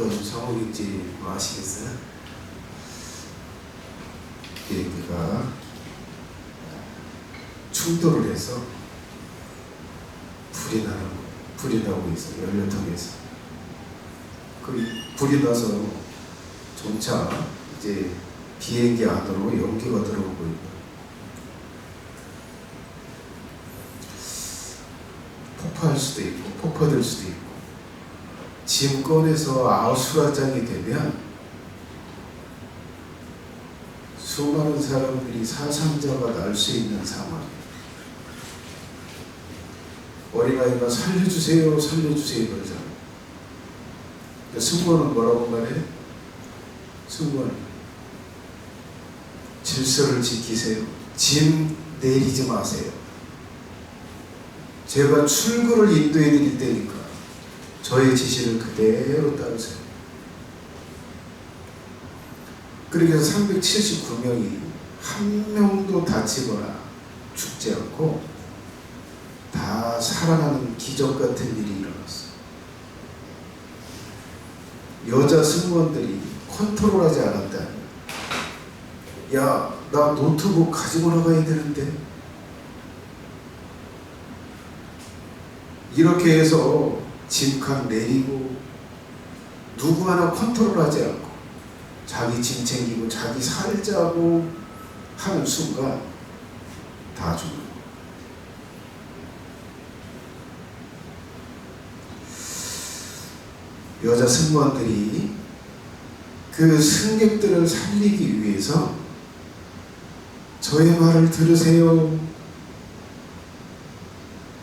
어떤 상황인지 아시겠어요? 비행기가 충돌을 해서 불이 나고 있어요. 연료통에서. 그 불이 나서 점차 이제 비행기 안으로 연기가 들어오고 있고, 폭파할 수도 있고 폭파될 수도 있고, 짐 꺼내서 아수라장이 되면 수많은 사람들이 사상자가 날 수 있는 상황이에요. 어린아이가 살려주세요 살려주세요 그러잖아요. 승무원은 뭐라고 말해요? 승무원, 질서를 지키세요. 짐 내리지 마세요. 제가 출구를 인도해 드릴 테니까 저의 지시를 그대로 따르세요. 그렇게 해서 379명이 한 명도 다치거나 죽지 않고 다 살아나는 기적 같은 일이 일어났어요. 여자 승무원들이 컨트롤하지 않았다면, 야, 나 노트북 가지고 나가야 되는데, 이렇게 해서 짐칸 내리고 누구 하나 컨트롤하지 않고 자기 짐 챙기고 자기 살자고 하는 순간 다 죽는 거예요. 여자 승무원들이 그 승객들을 살리기 위해서 저의 말을 들으세요.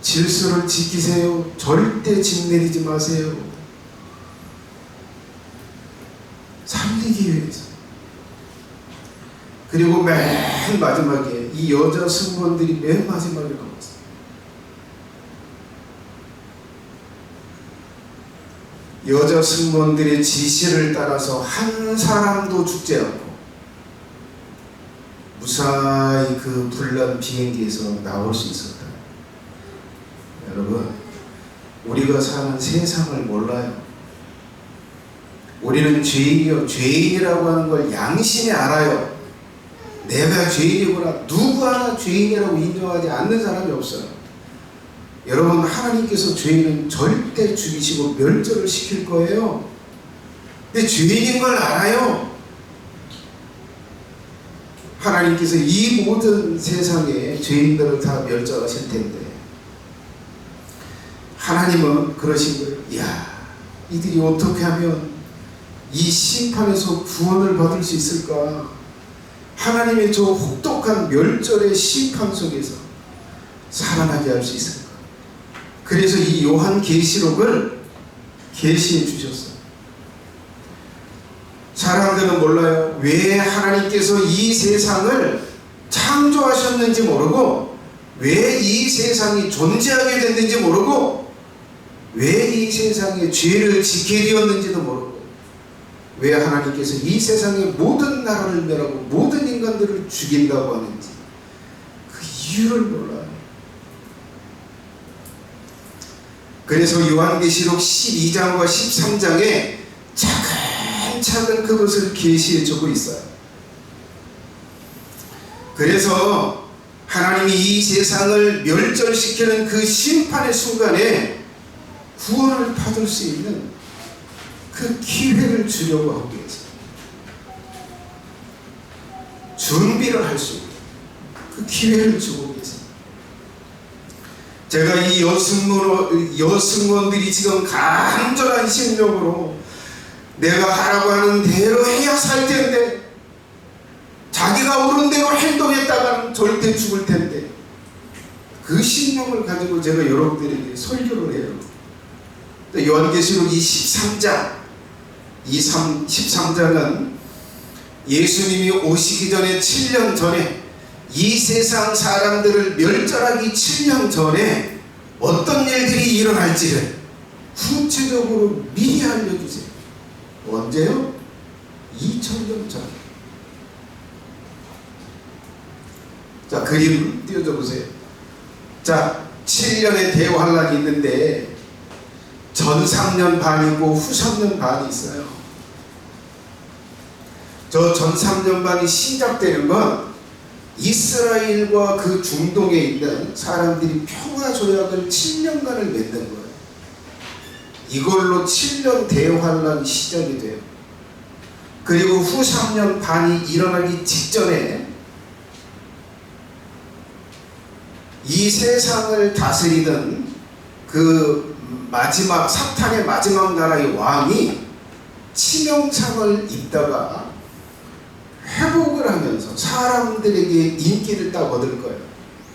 질서를 지키세요. 절대 짐 내리지 마세요. 살리기 위해서. 그리고 맨 마지막에 이 여자 승무원들이 맨 마지막에 나왔어요. 여자 승무원들의 지시를 따라서 한 사람도 죽지 않고 무사히 그 불난 비행기에서 나올 수 있었다. 여러분, 우리가 사는 세상을 몰라요. 우리는 죄인이라고 하는 걸 양심에 알아요. 내가 죄인이구나. 누구 하나 죄인이라고 인정하지 않는 사람이 없어요. 여러분, 하나님께서 죄인은 절대 죽이시고 멸절을 시킬 거예요. 근데 죄인인 걸 알아요. 하나님께서 이 모든 세상에 죄인들을 다 멸절하실 텐데, 하나님은 그러신 거예요. 이야, 이들이 어떻게 하면 이 심판에서 구원을 받을 수 있을까? 하나님의 저 혹독한 멸절의 심판 속에서 살아나게 할 수 있을까? 그래서 이 요한계시록을 계시해 주셨어요. 사람들은 몰라요. 왜 하나님께서 이 세상을 창조하셨는지 모르고, 왜 이 세상이 존재하게 됐는지 모르고, 왜 이 세상에 죄를 지게 되었는지도 모르고, 왜 하나님께서 이 세상의 모든 나라를 멸하고 모든 인간들을 죽인다고 하는지 그 이유를 몰라요. 그래서 요한계시록 12장과 13장에 차근차근 그것을 계시해 주고 있어요. 그래서 하나님이 이 세상을 멸절시키는 그 심판의 순간에 구원을 받을 수 있는 그 기회를 주려고 하고 계세요. 준비를 할 수 있는 그 기회를 주고 계세요. 제가 이 여승무원들이 지금 간절한 심령으로 내가 하라고 하는 대로 해야 살 텐데, 자기가 옳은 대로 행동했다가는 절대 죽을 텐데, 그 심령을 가지고 제가 여러분들에게 설교를 해요. 요한계시록 13장은 예수님이 오시기 전에 7년 전에, 이 세상 사람들을 멸절하기 7년 전에 어떤 일들이 일어날지를 구체적으로 미리 알려주세요. 언제요? 2000년 전. 자, 그림 띄워줘 보세요. 자, 7년의 대환란이 있는데 전 3년 반이고 후 3년 반이 있어요. 저 전 3년 반이 시작되는 건 이스라엘과 그 중동에 있는 사람들이 평화조약을 7년간을 맺는 거예요. 이걸로 7년 대환란 시작이 돼요. 그리고 후 3년 반이 일어나기 직전에 이 세상을 다스리던 그 마지막 사탄의 마지막 나라의 왕이 치명상을 입다가 회복을 하면서 사람들에게 인기를 딱 얻을 거예요.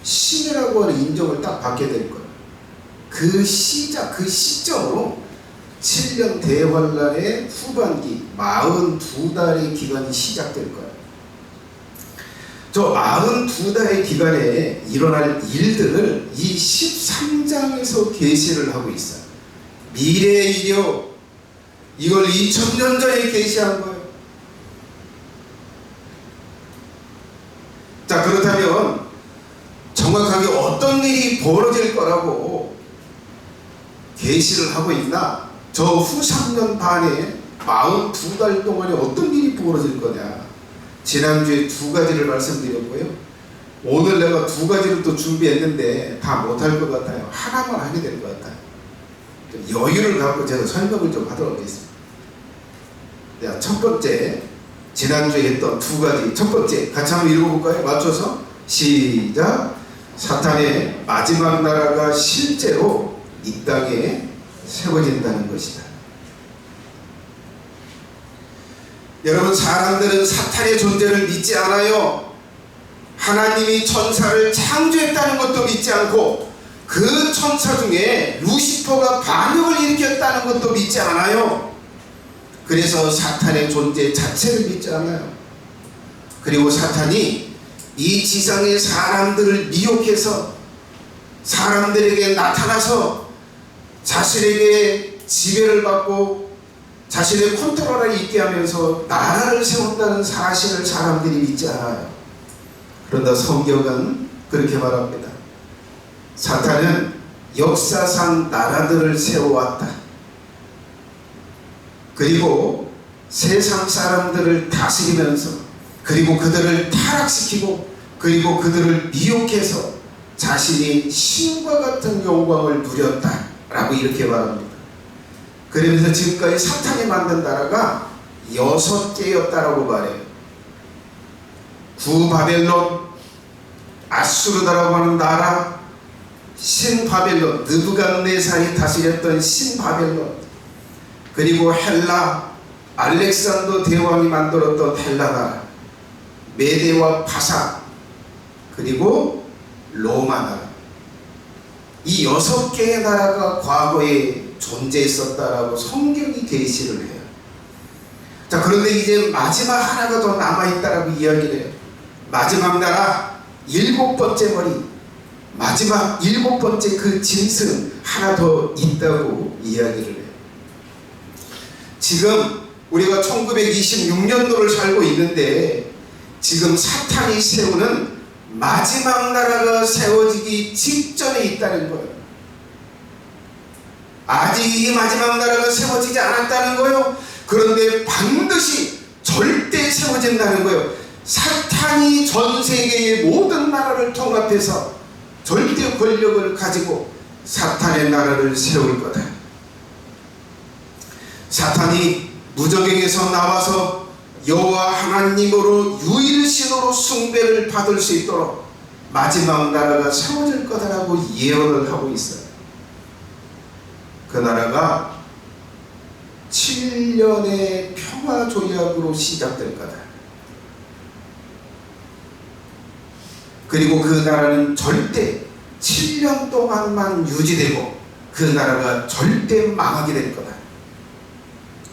신이라고 하는 인정을 딱 받게 될 거예요. 그 시점으로 7년 대환란의 후반기 42달의 기간이 시작될 거예요. 저 42달의 기간에 일어날 일들을 이 13장에서 계시를 하고 있어요. 미래의 일이요. 이걸 2000년 전에 계시한 거예요. 자, 그렇다면 정확하게 어떤 일이 벌어질 거라고 계시를 하고 있나? 저 후 3년 반에 42달 동안에 어떤 일이 벌어질 거냐? 지난주에 2가지를 말씀드렸고요. 오늘 내가 2가지를 또 준비했는데 다 못할 것 같아요. 하나만 하게 될 것 같아요. 좀 여유를 갖고 제가 설명을 좀 하도록 하겠습니다. 자, 첫 번째, 지난주에 했던 2가지. 첫 번째, 같이 한번 읽어볼까요? 맞춰서 시작. 사탄의 마지막 나라가 실제로 이 땅에 세워진다는 것이다. 여러분, 사람들은 사탄의 존재를 믿지 않아요. 하나님이 천사를 창조했다는 것도 믿지 않고 그 천사 중에 루시퍼가 반역을 일으켰다는 것도 믿지 않아요. 그래서 사탄의 존재 자체를 믿지 않아요. 그리고 사탄이 이 지상의 사람들을 미혹해서 사람들에게 나타나서 자신에게 지배를 받고 자신의 컨트롤에 있게 하면서 나라를 세운다는 사실을 사람들이 믿지 않아요. 그런데 성경은 그렇게 말합니다. 사탄은 역사상 나라들을 세워왔다. 그리고 세상 사람들을 다스리면서 그리고 그들을 타락시키고 그리고 그들을 미혹해서 자신이 신과 같은 영광을 누렸다라고 이렇게 말합니다. 그러면서 지금까지 사탄이 만든 나라가 6개였다라고 말해요. 구바벨론, 아수르다라고 하는 나라, 신바벨론, 느부갓네살이 다스렸던 신바벨론, 그리고 헬라, 알렉산더 대왕이 만들었던 헬라 나라, 메데와 파사, 그리고 로마 나라. 이 6개의 나라가 과거에 존재했었다라고 성경이 계시를 해요. 자, 그런데 이제 마지막 하나가 더 남아있다라고 이야기를 해요. 마지막 나라 7번째 머리, 마지막 7번째 그 짐승 하나 더 있다고 이야기를 해요. 지금 우리가 1926년도를 살고 있는데 지금 사탄이 세우는 마지막 나라가 세워지기 직전에 있다는 거예요. 아직 이 마지막 나라가 세워지지 않았다는 거예요. 그런데 반드시 절대 세워진다는 거예요. 사탄이 전 세계의 모든 나라를 통합해서 절대 권력을 가지고 사탄의 나라를 세울 거다. 사탄이 무저갱에서 나와서 여호와 하나님으로 유일신으로 숭배를 받을 수 있도록 마지막 나라가 세워질 거다라고 예언을 하고 있어요. 그 나라가 7년의 평화조약으로 시작될 거다. 그리고 그 나라는 절대 7년 동안만 유지되고 그 나라가 절대 망하게 될 거다.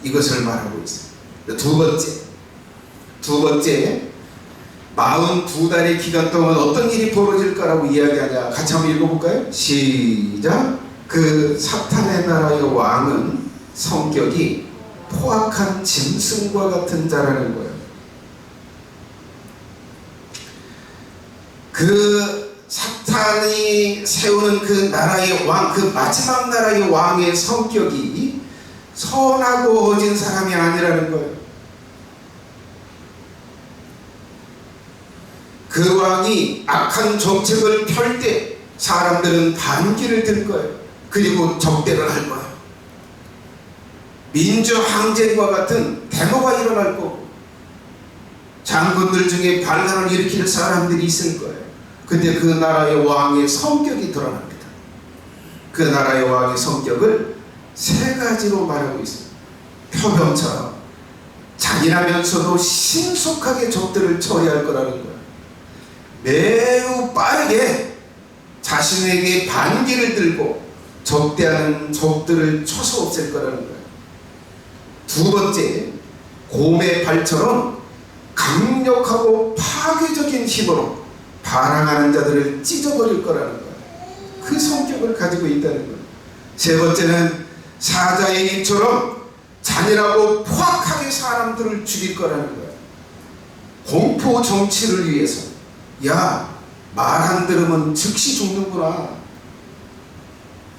이것을 말하고 있어요. 두 번째 42달의 기간 동안 어떤 일이 벌어질 거라고 이야기하냐. 같이 한번 읽어볼까요? 시작. 그 사탄의 나라의 왕은 성격이 포악한 짐승과 같은 자라는 거예요. 그 사탄이 세우는 그 나라의 왕, 그 마지막 나라의 왕의 성격이 선하고 어진 사람이 아니라는 거예요. 그 왕이 악한 정책을 펼 때 사람들은 반기를 들 거예요. 그리고 적대를 할 거예요. 민주항쟁과 같은 데모가 일어날 거고, 장군들 중에 반란을 일으킬 사람들이 있을 거예요. 근데 그 나라의 왕의 성격이 드러납니다. 그 나라의 왕의 성격을 세 가지로 말하고 있습니다. 표범처럼 잔인하면서도 신속하게 적들을 처리할 거라는 거예요. 매우 빠르게 자신에게 반기를 들고 적대하는 적들을 쳐서 없앨 거라는 거예요. 두 번째, 곰의 발처럼 강력하고 파괴적인 힘으로 반항하는 자들을 찢어버릴 거라는 거예요. 그 성격을 가지고 있다는 거예요. 세 번째는 사자의 입처럼 잔인하고 포악하게 사람들을 죽일 거라는 거예요. 공포 정치를 위해서, 야, 말 안 들으면 즉시 죽는구나,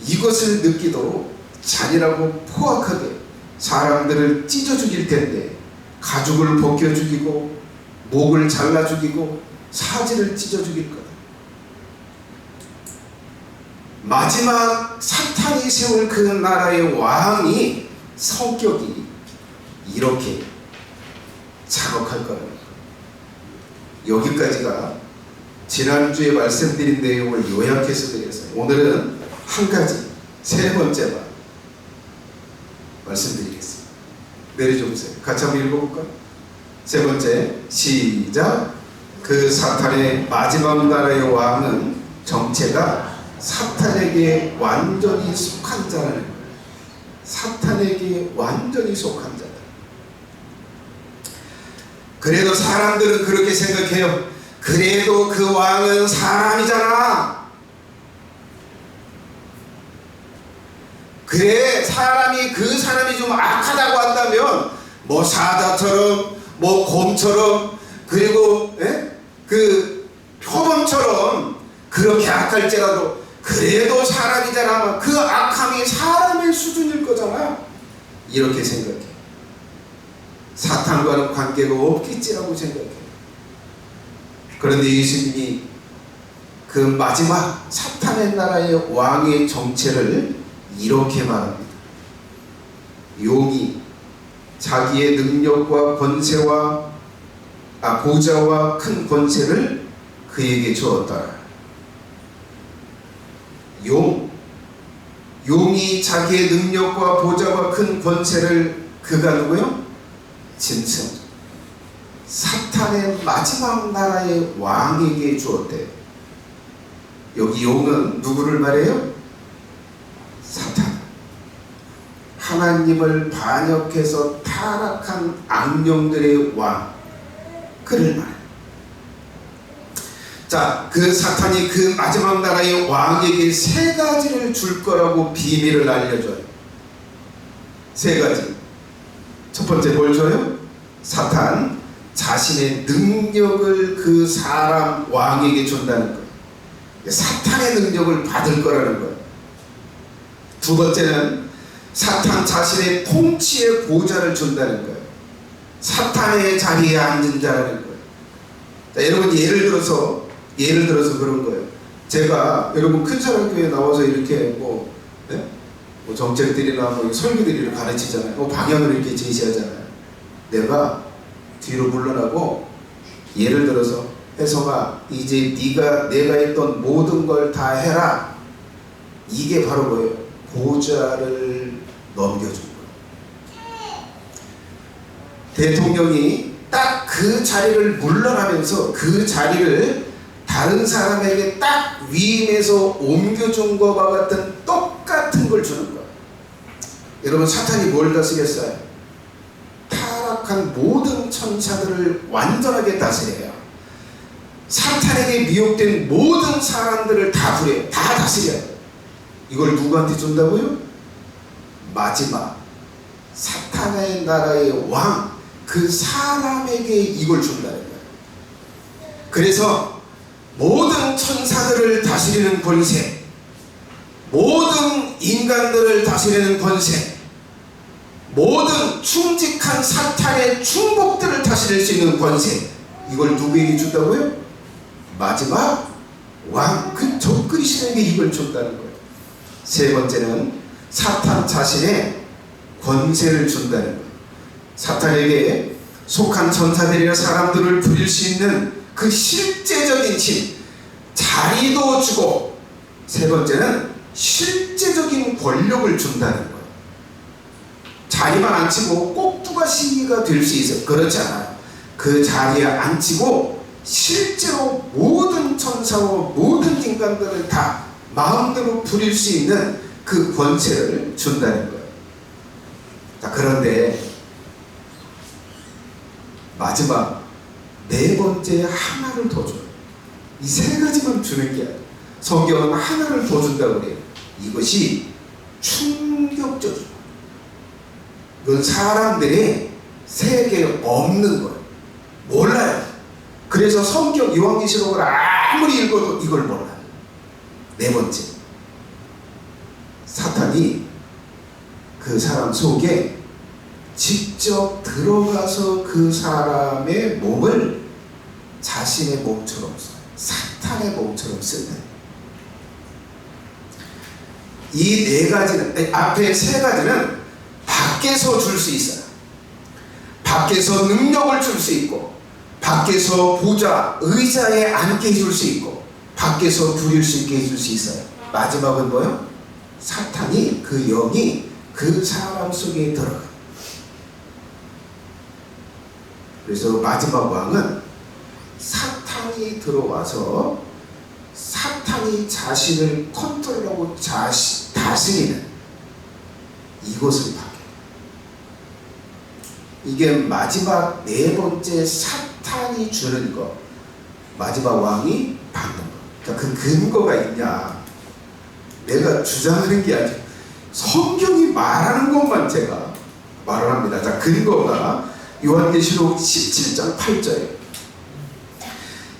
이것을 느끼도록 잔인하고 포악하게 사람들을 찢어 죽일 텐데 가죽을 벗겨 죽이고 목을 잘라 죽이고 사지를 찢어 죽일 거다. 마지막 사탄이 세울 그 나라의 왕이 성격이 이렇게 잔혹할 거라는 거예요. 여기까지가 지난주에 말씀드린 내용을 요약해서 드렸어요. 오늘은 한 가지, 세 번째만 말씀드리겠습니다. 내려줘 보세요. 같이 한번 읽어볼까요? 세 번째, 시작. 그 사탄의 마지막 나라의 왕은 정체가 사탄에게 완전히 속한 자라는 거예요. 사탄에게 완전히 속한 자다. 그래도 사람들은 그렇게 생각해요. 그래도 그 왕은 사람이잖아. 그래, 그 사람이 좀 악하다고 한다면 뭐 사자처럼 뭐 곰처럼 그리고 그 표범처럼 그렇게 악할지라도 그래도 사람이잖아. 그 악함이 사람의 수준일 거잖아. 이렇게 생각해. 사탄과는 관계가 없겠지라고 생각해. 그런데 예수님이 그 마지막 사탄의 나라의 왕의 정체를 이렇게 말합니다. 용이 자기의 능력과 보좌와 큰 권세를 그에게 주었더라. 용이 자기의 능력과 보좌와 큰 권세를 그가 누구요? 짐승, 사탄의 마지막 나라의 왕에게 주었대. 여기 용은 누구를 말해요? 사탄. 하나님을 반역해서 타락한 악령들의 왕, 그를 말해요. 자, 그 사탄이 그 마지막 나라의 왕에게 세 가지를 줄 거라고 비밀을 알려줘요. 세 가지. 첫 번째 뭘 줘요? 사탄 자신의 능력을 그 사람 왕에게 준다는 거예요. 사탄의 능력을 받을 거라는 거예요. 두 번째는 사탄 자신의 통치의 보좌를 준다는 거예요. 사탄의 자리에 앉은 자라는 거예요. 자, 여러분 예를 들어서 그런 거예요. 제가 여러분 큰사랑교회에 나와서 이렇게 뭐 정책들이나 뭐 설교들을 가르치잖아요. 방향을 이렇게 제시하잖아요. 내가 뒤로 물러나고 예를 들어서 혜성아, 이제 내가 했던 모든 걸 다 해라. 이게 바로 뭐예요? 보좌를 넘겨준 거예요. 대통령이 딱 그 자리를 물러나면서 그 자리를 다른 사람에게 딱 위임해서 옮겨준 것과 같은 똑같은 걸 주는 거예요. 여러분, 사탄이 뭘 다스렸어요? 타락한 모든 천사들을 완전하게 다스려요. 사탄에게 미혹된 모든 사람들을 다 부려요. 다 다스려요. 이걸 누구한테 준다고요? 마지막 사탄의 나라의 왕, 그 사람에게 이걸 준다는 거예요. 그래서 모든 천사들을 다스리는 권세, 모든 인간들을 다스리는 권세, 모든 충직한 사탄의 충복들을 다스릴 수 있는 권세, 이걸 누구에게 준다고요? 마지막 왕, 그 적그리스도에게 이걸 줬다는 거예요. 세 번째는 사탄 자신의 권세를 준다는 거예요. 사탄에게 속한 천사들이나 사람들을 부릴 수 있는 그 실제적인 힘, 자리도 주고, 세 번째는 실제적인 권력을 준다는 거예요. 자리만 앉히고 꼭두가 시기가 될 수 있어요. 그렇지 않아요. 그 자리에 앉히고 실제로 모든 천사와 모든 인간들을 다 마음대로 부릴 수 있는 그 권세를 준다는 거예요. 자, 그런데 마지막 네 번째 하나를 더 줘요. 이 세 가지만 주는 게 아니에요. 성경은 하나를 더 준다고 그래요. 이것이 충격적이에요. 이건 사람들이 세계에 없는 거예요. 몰라요. 그래서 성경 요한계시록을 아무리 읽어도 이걸 몰라요. 네 번째, 사탄이 그 사람 속에 직접 들어가서 그 사람의 몸을 자신의 몸처럼 써요. 사탄의 몸처럼 쓴다. 이 네 가지는, 앞에 세 가지는 밖에서 줄 수 있어요. 밖에서 능력을 줄 수 있고, 밖에서 보좌, 의자에 앉게 해줄 수 있고, 밖에서 부릴 수 있게 해줄 수 있어요. 마지막은 뭐요? 사탄이, 그 영이 그 사람 속에 들어가요. 그래서 마지막 왕은 사탄이 들어와서 사탄이 자신을 컨트롤하고 다스리는 이것을 받게. 이게 마지막 네 번째 사탄이 주는 거, 마지막 왕이 받는 거. 그러니까 그 근거가 있냐? 내가 주장하는 게 아니고 성경이 말하는 것만 제가 말을 합니다. 자, 근거가 요한계시록 17장 8절에,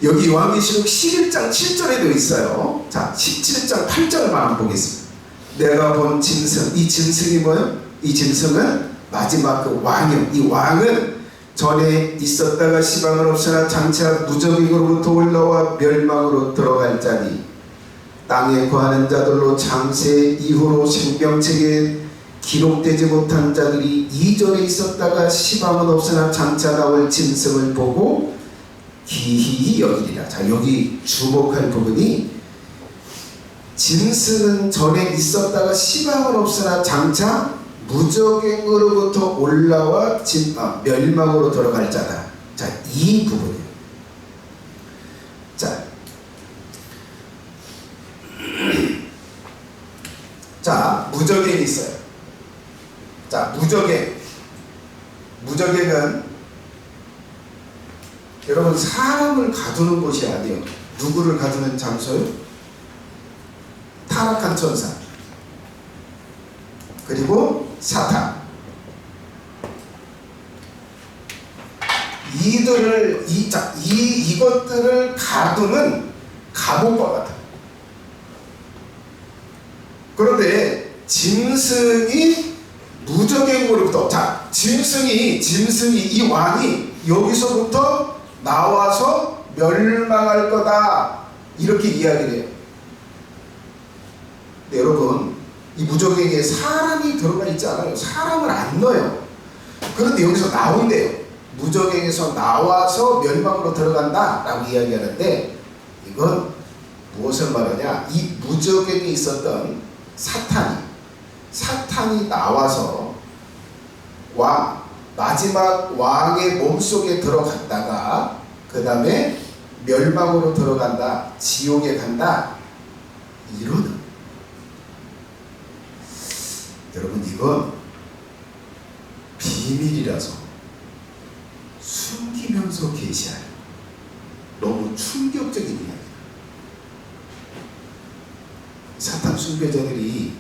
여기 요한계시록 11장 7절에도 있어요. 자, 17장 8절만 한번 보겠습니다. 내가 본 짐승, 이 짐승이 뭐예요? 이 짐승은 마지막 그 왕이요. 이 왕은 전에 있었다가 시방은 없으나 장차 무적행으로부터 올라와 멸망으로 들어갈 자니, 땅에 거하는 자들로 장세 이후로 생명책에 기록되지 못한 자들이 이전에 있었다가 시방은 없으나 장차 나올 짐승을 보고 기히 여기리라. 자, 여기 주목할 부분이, 짐승은 전에 있었다가 시방은 없으나 장차 무적행으로부터 올라와 멸망으로 들어갈 자다. 자, 이 부분이에요. 자, 무적행이 있어요. 자, 무적행은 여러분 사람을 가두는 곳이 아니에요. 누구를 가두는 장소요? 타락한 천사, 그리고 사탄, 이것들을 가두는 감옥과 같아요. 그런데 짐승이 무적행으로부터, 자, 짐승이 이 왕이 여기서부터 나와서 멸망할 거다, 이렇게 이야기를 해요. 근데 여러분, 이 무적행에 사람이 들어가 있지 않아요. 사람을 안 넣어요. 그런데 여기서 나온대요. 무적행에서 나와서 멸망으로 들어간다 라고 이야기하는데, 이건 무엇을 말하냐? 이 무적행에 있었던 사탄이 나와서 마지막 왕의 몸속에 들어갔다가 그 다음에 멸망으로 들어간다, 지옥에 간다, 이러는. 여러분, 이건 비밀이라서 숨기면서 계시해요. 너무 충격적인 이야기예요. 사탄 숭배자들이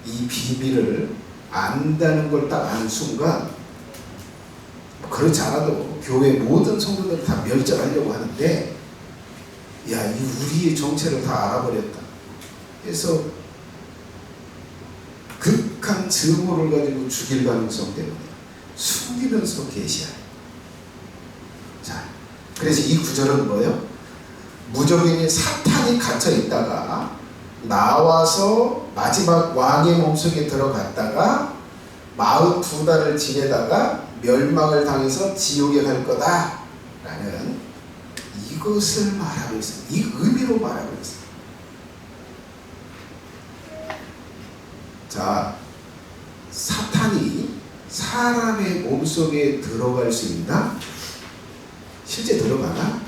이 비밀을 안다는 걸 딱 아는 순간, 그렇지 않아도 교회 모든 성도들 다 멸절하려고 하는데, 야, 이 우리의 정체를 다 알아버렸다. 그래서 극한 증오를 가지고 죽일 가능성 때문에 숨기면서 계시하라. 자, 그래서 이 구절은 뭐예요? 무적인이 사탄이 갇혀 있다가 나와서 마지막 왕의 몸속에 들어갔다가 42달을 지내다가 멸망을 당해서 지옥에 갈 거다 라는 이것을 말하고 있어요. 이 의미로 말하고 있어요. 자, 사탄이 사람의 몸속에 들어갈 수 있나? 실제 들어가나?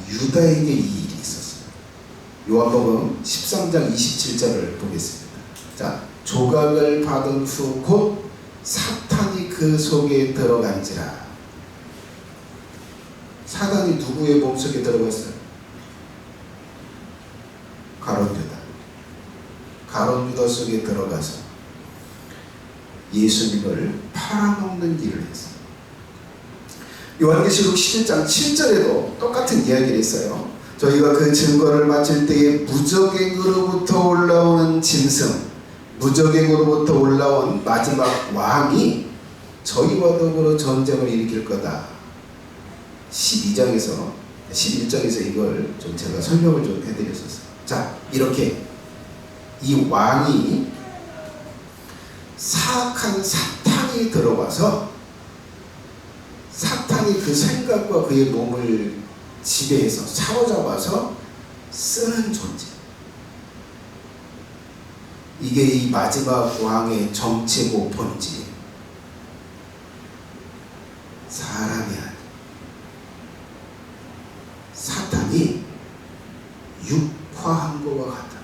유다에게 이 일이 있었어요. 요한복음 13장 27절을 보겠습니다. 자, 조각을 받은 후 곧 사탄이 그 속에 들어간지라. 사단이 누구의 몸속에 들어갔어요? 가룟 유다. 가룟 유다 속에 들어가서 예수님을 팔아먹는 일을 했어요. 요한계시록 11장 7절에도 똑같은 이야기를 했어요. 저희가 그 증거를 마칠 때에 무적행으로부터 올라오는 짐승, 무적행으로부터 올라온 마지막 왕이 저희와 더불어 전쟁을 일으킬 거다. 11장에서 이걸 좀 제가 설명을 좀 해드렸었어요. 자, 이렇게 이 왕이 사악한 사탄이 들어와서 사탄이 그 생각과 그의 몸을 지배해서 사로잡아서 쓰는 존재. 이게 이 마지막 왕의 정체고 본질. 사람이 아니야. 사탄이 육화한 것과 같다.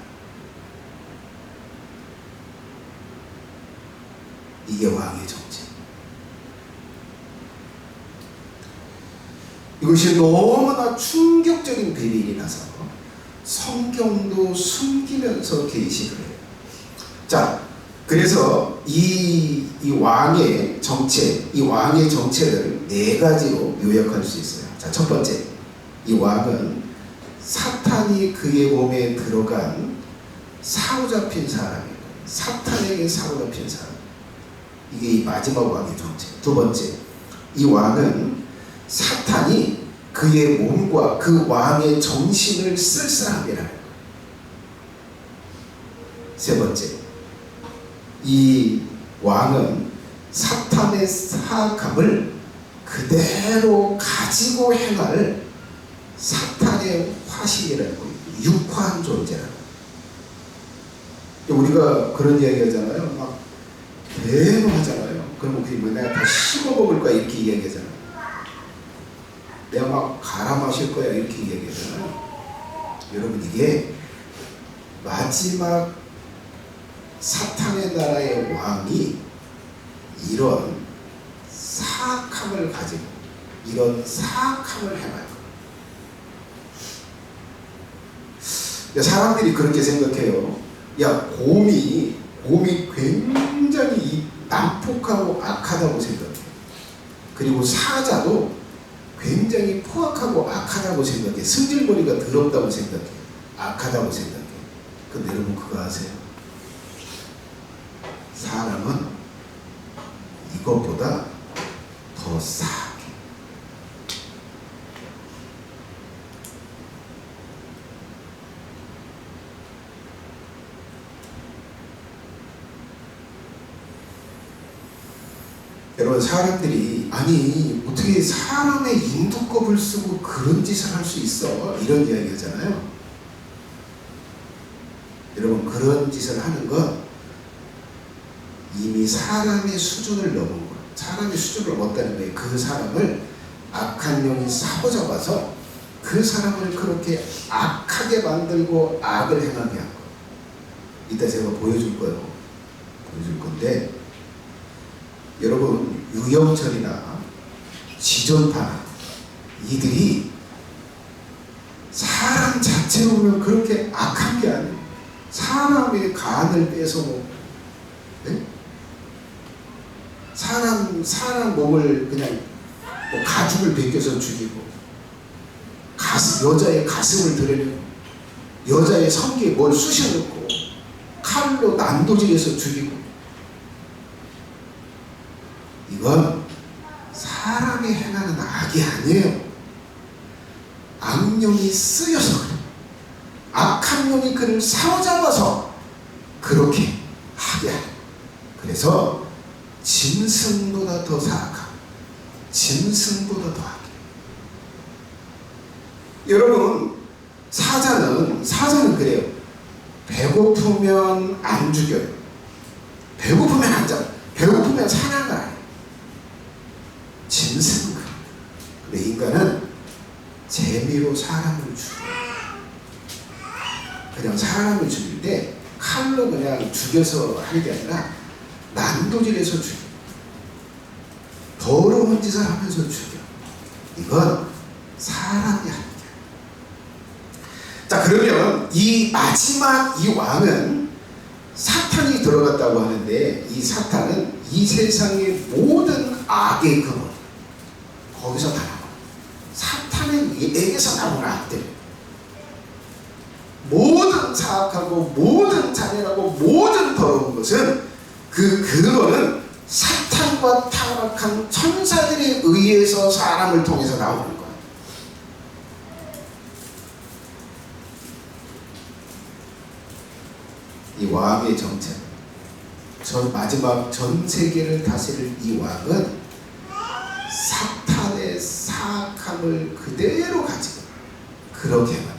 이게 왕의 정체. 이것이 너무나 충격적인 비밀이라서 성경도 숨기면서 계시를 해요. 자, 그래서 이 왕의 정체, 이 왕의 정체를 네 가지로 요약할 수 있어요. 자, 첫 번째, 이 왕은 사탄이 그의 몸에 들어간 사로잡힌 사람이에요. 사탄에게 사로잡힌 사람. 이게 이 마지막 왕의 정체. 두 번째, 이 왕은 사탄이 그의 몸과 그 왕의 정신을 쓸 사람이라는 거예요. 세 번째, 이 왕은 사탄의 사악함을 그대로 가지고 행할 사탄의 화신이라고, 육화한 존재라고. 우리가 그런 이야기 하잖아요. 막 대노하잖아요. 그러면 그게 뭐 내가 다 씹어 먹을 거야 이렇게 이야기하잖아요. 내가 막 갈아 마실 거야 이렇게 이야기하잖아요. 여러분, 이게 마지막 사탄의 나라의 왕이 이런 사악함을 가지고 이런 사악함을 행할 거예요. 사람들이 그렇게 생각해요. 야, 곰이 굉장히 난폭하고 악하다고 생각해. 그리고 사자도 굉장히 포악하고 악하다고 생각해. 승질머리가 더럽다고 생각해. 악하다고 생각해. 근데 여러분 그거 아세요? 사람은 이것보다 더 사악해. 여러분, 사람들이 아니 어떻게 사람의 인두껍을 쓰고 그런 짓을 할 수 있어? 이런 이야기 하잖아요. 여러분, 그런 짓을 하는 건 이미 사람의 수준을 넘은 거예요. 사람의 수준을 넘었다는 거예요. 그 사람을 악한 영이 사로잡아서 그 사람을 그렇게 악하게 만들고 악을 행하게 한 거예요. 이따 제가 보여줄 거예요. 보여줄 건데, 여러분, 유영철이나 지존파나 이들이 사람 자체로 보면 그렇게 악한 게 아니에요. 사람의 간을 뺏어먹고, 네? 사람 몸을 그냥 뭐 가죽을 벗겨서 죽이고, 여자의 가슴을 드러내고 여자의 성기에 뭘 쑤셔넣고 칼로 난도질해서 죽이고, 이건 사람이 행하는 악이 아니에요. 악령이 쓰여서 그래요. 악한 놈이 그를 사로잡아서 그렇게 하게 해요. 그래서 짐승보다 더 사악하고 짐승보다 더 악해. 여러분, 사자는 그래요. 배고프면 안 죽여요. 배고프면 안 잡아요. 배고프면 사냥을 해요. 짐승은 그래요. 근데 인간은 재미로 사람을 죽여요. 그냥 사람을 죽일 때 칼로 그냥 죽여서 하는 게 아니라 난도질해서 죽여. 더러운 짓을 하면서 죽여. 이건 사람이 하는 거야. 자, 그러면 이 마지막 이 왕은 사탄이 들어갔다고 하는데, 이 사탄은 이 세상의 모든 악의 근원, 거기서 다 나와. 사탄에게서 나오는 악들, 모든 사악하고 모든 잔인하고 모든 더러운 것은 그 근원은 사탄과 타락한 천사들에 의해서 사람을 통해서 나오는 거야. 이 왕의 정체, 마지막 전 세계를 다스릴 이 왕은 사탄의 사악함을 그대로 가지고 그렇게 해요.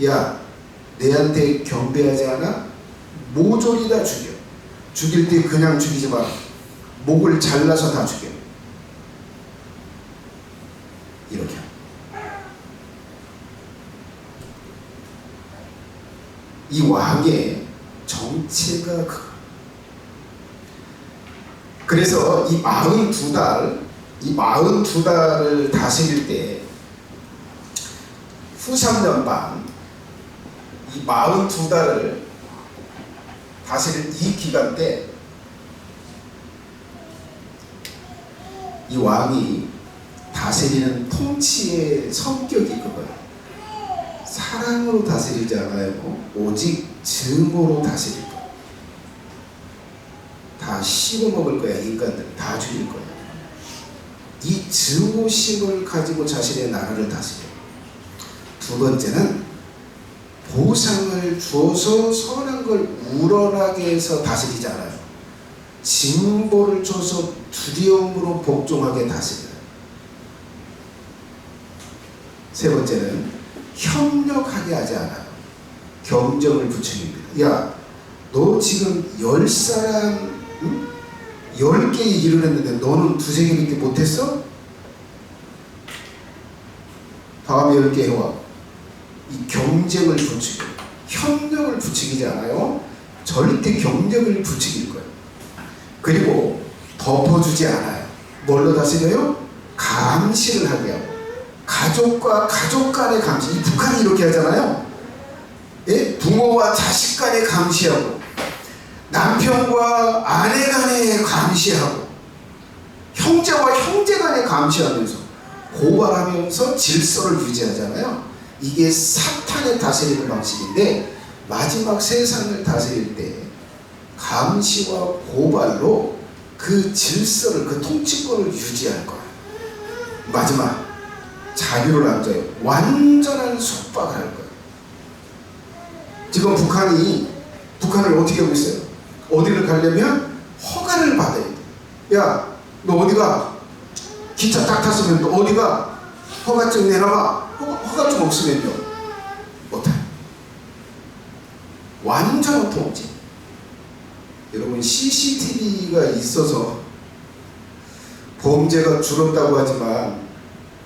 야, 내한테 경배하지 않아? 모조리 다 죽여. 죽일 때 그냥 죽이지 마라. 목을 잘라서 다 죽여. 이렇게. 이 왕의 정체가 그래서 이 42달을 다스릴 때 후삼년 반, 이 42달을 다스릴 이 기간 때 이 왕이 다스리는 통치의 성격이 그거예요. 사랑으로 다스리지 않아요. 오직 증오로 다스릴 거야. 다 씹어먹을 거야. 인간들 다 죽일 거야. 이 증오심을 가지고 자신의 나라를 다스려요. 두 번째는 보상을 주어서 선한 걸 우러나게 해서 다스리지 않아요. 징벌을 줘서 두려움으로 복종하게 다스려요. 세 번째는 협력하게 하지 않아요. 경쟁을 부추깁니다. 야, 너 지금 10사람 10개의 일을 했는데 너는 2-3개밖에 못했어? 다음에 10개 해와. 이 경쟁을 부추겨. 협력을 부추기지 않아요. 절대 경쟁을 부추길 거예요. 그리고 덮어주지 않아요. 뭘로 다스려요? 감시를 하게 하고, 가족과 가족 간의 감시. 이 북한이 이렇게 하잖아요. 예? 부모와 자식 간의 감시하고, 남편과 아내 간의 감시하고, 형제와 형제 간의 감시하면서 고발하면서 질서를 유지하잖아요. 이게 사탄의 다스리는 방식인데, 마지막 세상을 다스릴 때 감시와 고발로 그 질서를, 그 통치권을 유지할 거야. 마지막 자유를 앉아요. 완전한 속박을 할 거야. 지금 북한을 어떻게 하고 있어요? 어디를 가려면 허가를 받아야 돼. 야, 너 어디가? 기차 딱 탔으면 너 어디가? 허가증 내놔봐. 허가증 없으면요 못해. 완전한 통치. 여러분, CCTV가 있어서 범죄가 줄었다고 하지만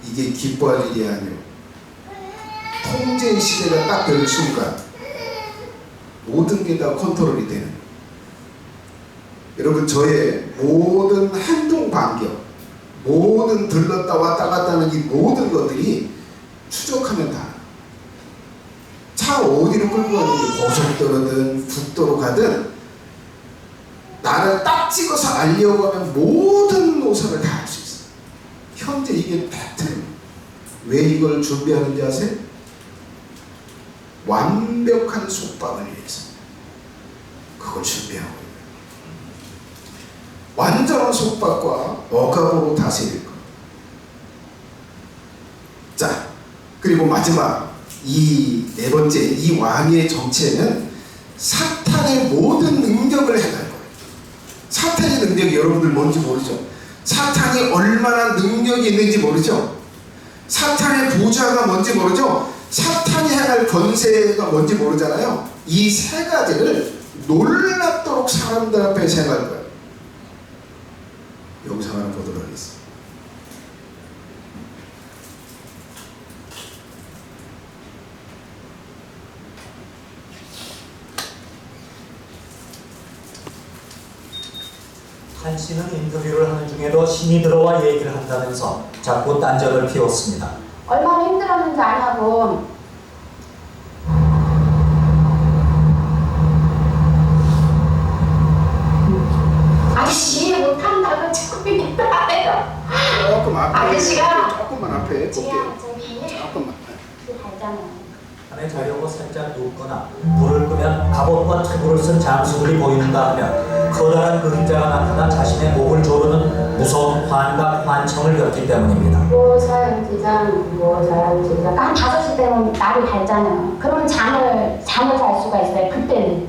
이게 기뻐할 일이 아니에요. 통제 시대가 딱 되는 순간 모든 게 다 컨트롤이 되는. 여러분, 저의 모든 행동 반경, 모든 들렀다 왔다 갔다 하는 이 모든 것들이 추적하면 다. 차 어디로 끌고 가는지, 고속도로든 국도로 가든 나를 딱 찍어서 알려고 하면 모든 노선을 다 할 수 있어. 현재 이게 패턴. 왜 이걸 준비하는지 아세요? 완벽한 속박을 위해서 그걸 준비하고 있는 완전한 속박과 억압으로 다스릴 것. 자, 그리고 마지막 이 네 번째 이 왕의 정체는 사탄의 모든 능력을 행할 거예요. 사탄의 능력이 여러분들 뭔지 모르죠? 사탄이 얼마나 능력이 있는지 모르죠? 사탄의 부자가 뭔지 모르죠? 사탄이 행할 권세가 뭔지 모르잖아요. 이 세 가지를 놀랍도록 사람들 앞에서 행할 거예요. 영상 하나 보도록 하겠습니다. 한 씨는 인터뷰를 하는 중에도 신이 들어와 얘기를 한다면서 자꾸 딴전을 피웠습니다. 얼마나 힘들었는지 아냐고. 아저씨 못한다고 자꾸 얘기해요. 조금 앞에, 아저씨가 조금만 앞에 볼게요. 저기 조금만. 달잖아요. 안에 자려고 살짝 눕거나 불을 끄면 갑옷과 투구를 쓴 장수들이 보이는가 하면 커다란 그림자가 나타나 자신의 목을 조르는 무서운 환각, 환청을 겪기 때문입니다. 모사연지장. 한 5시 되면 날이 밝잖아요. 그러면 잠을 잘 수가 있어요. 그때는.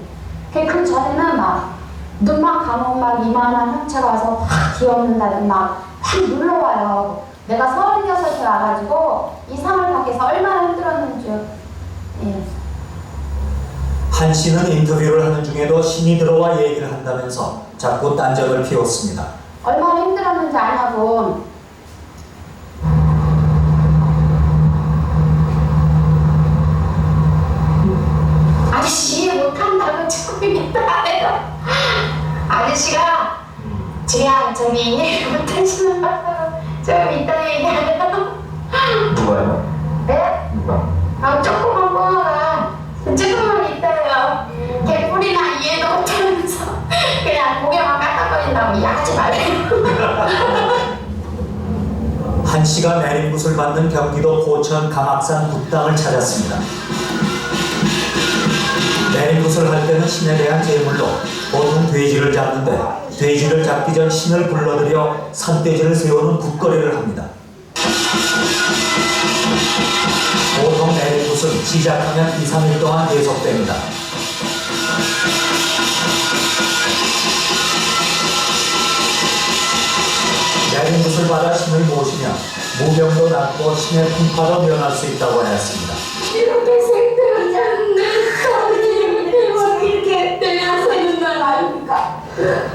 그 전에는 막 눈만 감으면 막 이만한 형체가 와서 확 뒤엎는다든 막 눌러와요. 내가 36에 와가지고 이 상을 받기위해서 얼마나 힘들었는지. 예. 한 씨는 인터뷰를 하는 중에도 신이 들어와 얘기를 한다면서 자꾸 딴전을 피웠습니다. 얼마나 힘들었는지 아냐고. 아저씨 못한다고 자꾸 얘기해요. 아저씨가 제가 저기 못하시는 거좀 이따 얘기하래요. 누가요? 네? 누가? 아, 조그만 거가 조금만 있다요. 개뿔이나 이해도 못하면서 그냥 고개만 깎아버린다고 이해하지 말래요. 한 씨가 내린 굿을 받는 경기도 포천 감악산 굿당을 찾았습니다. 내린 굿을 할 때는 신에 대한 제물로 보통 돼지를 잡는데 돼지를 잡기 전 신을 불러들여 산돼지를 세우는 굿거리를 합니다. 보통 내린 굿은 시작하면 2, 3일 동안 계속됩니다. 내린 굿을 받아 신을 모시면 무병도 낫고 신의 풍파도 면할 수 있다고 하였습니다. 이렇게 생들지 않는 하나님을 이렇게 때려서 있는 걸 아닙니까?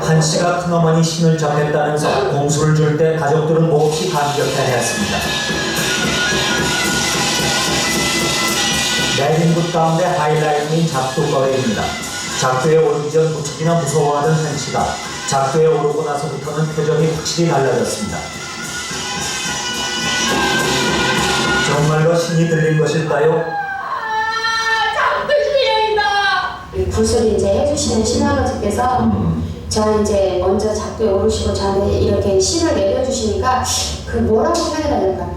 한 씨가 큰어머니 신을 정했다면서 공수를 줄 때 가족들은 몹시 감격해하였습니다. 내린 굿 가운데 하이라이트인 작두거리입니다. 작두에 오르기 전 무척이나 무서워하던 한 씨가 작두에 오르고 나서부터는 표정이 확실히 달라졌습니다. 정말로 신이 들린 것일까요? 작두신이다. 굿을 이제 해주시는 신할아버지께서 저 이제 먼저 작두에 오르시고 저한테 이렇게 신을 내려주시니까 그 뭐라고 표현해야 될까?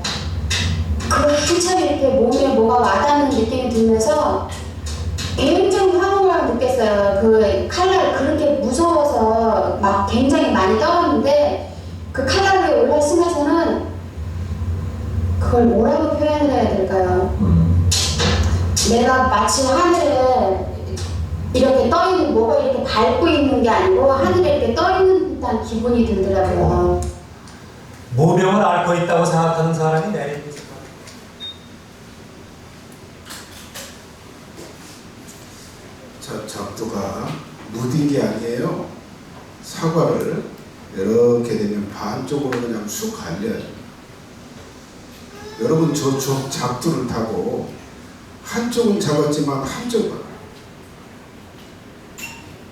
그 한참 이렇게 몸에 뭐가 와닿는 느낌이 들면서 굉장히 화목을 느꼈어요. 그 칼날 그렇게 무서워서 막 굉장히 많이 떨었는데 그 칼날 위에 올라서면서는 그걸 뭐라고 표현을 해야 될까요? 내가 마치 하늘에 이렇게 떠 있는 뭐가 이렇게 밟고 있는 게 아니고 하늘에 이렇게 떠 있는 듯한 기분이 들더라고요. 무병을 앓고 있다고 생각하는 사람이 내린 굿을 작두가 무딘 게 아니에요. 사과를 이렇게 되면 반쪽으로 그냥 쑥 갈려요. 여러분 저 작두를 타고 한쪽은 잡았지만 한쪽은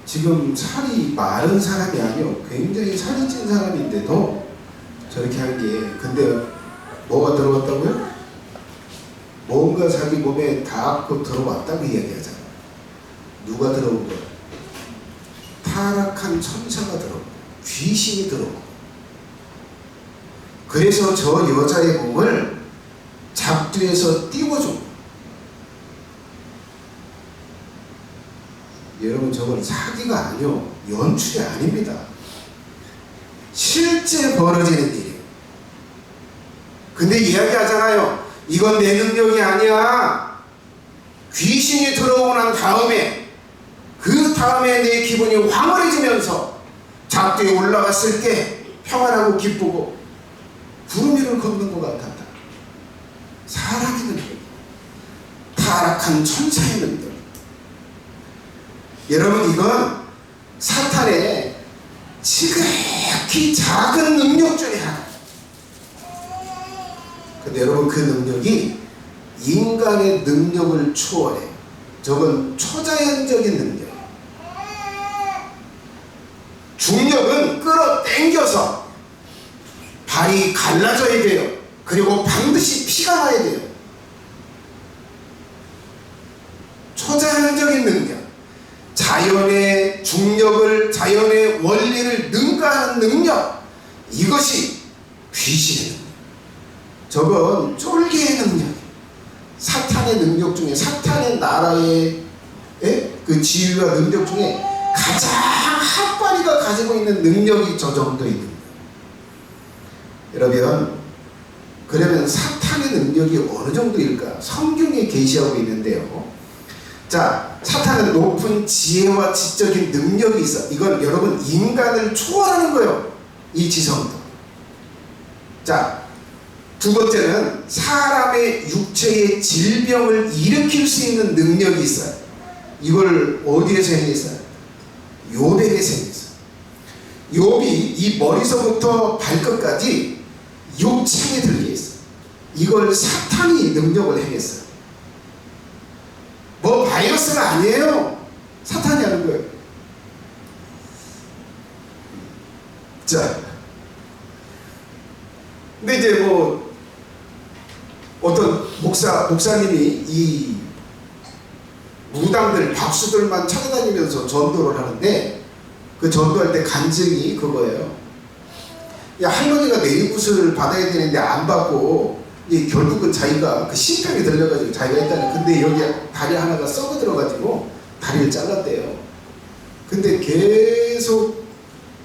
지금 살이 마른 사람이 아니요. 굉장히 살이 찐 사람인데도 저렇게 한 게 근데 뭐가 들어왔다고요? 뭔가 자기 몸에 닿고 들어왔다고 이야기하잖아요. 누가 들어온 거야? 타락한 천사가 들어온 거야. 귀신이 들어온 거야. 그래서 저 여자의 몸을 작두해서 띄워줍니다. 여러분, 저건 사기가 아니요, 연출이 아닙니다. 실제 벌어지는 일이에요. 근데 이야기하잖아요. 이건 내 능력이 아니야. 귀신이 들어오고 난 다음에, 그 다음에 내 기분이 황홀해지면서 작두에 올라갔을 때 평안하고 기쁘고 구름 위를 걷는 것 같았다. 사람의 능력, 타락한 천사의 능력. 여러분, 이건 사탄의 지극히 작은 능력 중에 하나. 근데 여러분, 그 능력이 인간의 능력을 초월해. 저건 초자연적인 능력. 중력은 끌어당겨서 발이 갈라져야 돼요. 그리고 반드시 피가 나야 돼요. 초자연적인 능력. 자연의 중력을, 자연의 원리를 능가하는 능력. 이것이 귀신의 능력. 저건 쫄개의 능력. 사탄의 능력 중에, 사탄의 나라의 그 지위와 능력 중에 가장 핫바리가 가지고 있는 능력이 저 정도의 능력. 여러분, 그러면 사탄의 능력이 어느 정도일까? 성경에 계시하고 있는데요. 자, 사탄은 높은 지혜와 지적인 능력이 있어. 이건 여러분, 인간을 초월하는 거예요. 이 지성도. 자, 두 번째는 사람의 육체의 질병을 일으킬 수 있는 능력이 있어요. 이걸 어디에서 행했어요? 욥에게서 행했어요. 욥이 이 머리서부터 발끝까지 욕창에 들게 했어요. 이걸 사탄이 능력을 행했어요. 뭐 바이러스가 아니에요. 사탄이 하는 거예요. 자, 근데 이제 뭐 어떤 목사님이 이 무당들, 박수들만 찾아다니면서 전도를 하는데, 그 전도할 때 간증이 그거예요. 야, 할머니가 내리굿을 받아야 되는데 안 받고, 결국은 자기가 그 심평이 들려가지고 자기가 했다는. 근데 여기 다리 하나가 썩어 들어가지고 다리를 잘랐대요. 근데 계속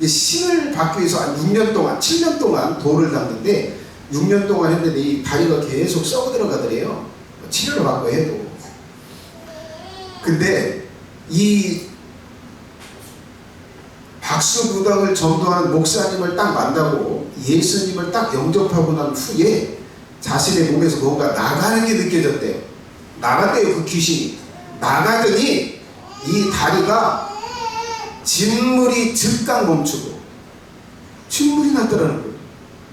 신을 받기 위해서 한 6년 동안, 7년 동안 도를 닦는데 6년 동안 했는데 이 다리가 계속 썩어 들어가더래요. 치료를 받고 해도. 근데 이 박수무당을 전도하는 목사님을 딱 만나고 예수님을 딱 영접하고 난 후에 자신의 몸에서 뭔가 나가는 게 느껴졌대요. 나갔대요. 그 귀신이 나가더니 이 다리가 진물이 즉각 멈추고 진물이 났더라는 거예요.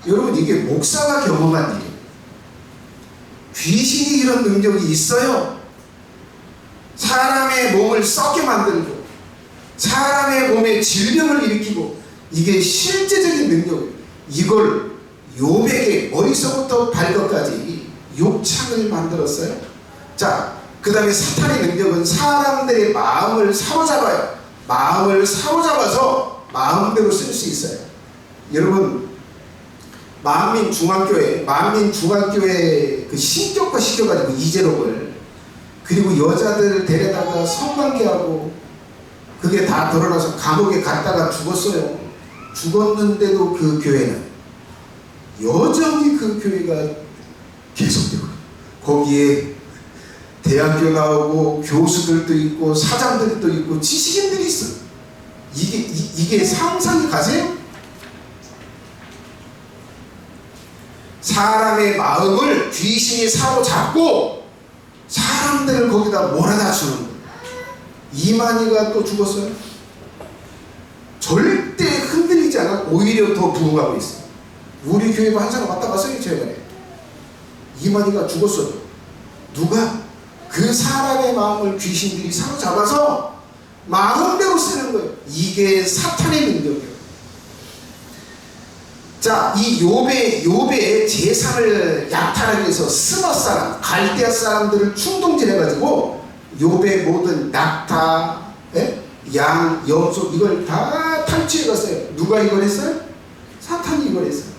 여러분, 이게 목사가 경험한 일이에요. 귀신이 이런 능력이 있어요. 사람의 몸을 썩게 만들고 사람의 몸에 질병을 일으키고, 이게 실제적인 능력이에요. 이걸 욥에게 머리서부터 발끝까지 욕창을 만들었어요. 자, 그 다음에 사탄의 능력은 사람들의 마음을 사로잡아요. 마음을 사로잡아서 마음대로 쓸 수 있어요. 여러분, 만민중앙교회 그 신격화 시켜가지고 이재록을, 그리고 여자들 데려다가 성관계하고 그게 다 드러나서 감옥에 갔다가 죽었어요. 죽었는데도 그 교회는 여전히 그 교회가 계속되고, 거기에 대학교 나오고 교수들도 있고 사장들도 있고 지식인들이 있어요. 이게 상상이 가세요? 사람의 마음을 귀신이 사로잡고 사람들을 거기다 몰아다 주는 거예요. 이만희가 또 죽었어요. 절대 흔들리지 않아. 오히려 더 부흥하고 있어요. 우리 교회도 한 사람 왔다 갔어요. 최근에 이만희가 죽었어요. 누가? 그 사람의 마음을 귀신들이 사로잡아서 마음대로 쓰는 거예요. 이게 사탄의 능력이에요. 자, 이 욥의 재산을 약탈하기 위해서 스바 사람, 갈대아 사람들을 충동질해가지고 욥의 모든 낙타, 양, 염소 이걸 다 탈취해갔어요. 누가 이걸 했어요? 사탄이 이걸 했어요.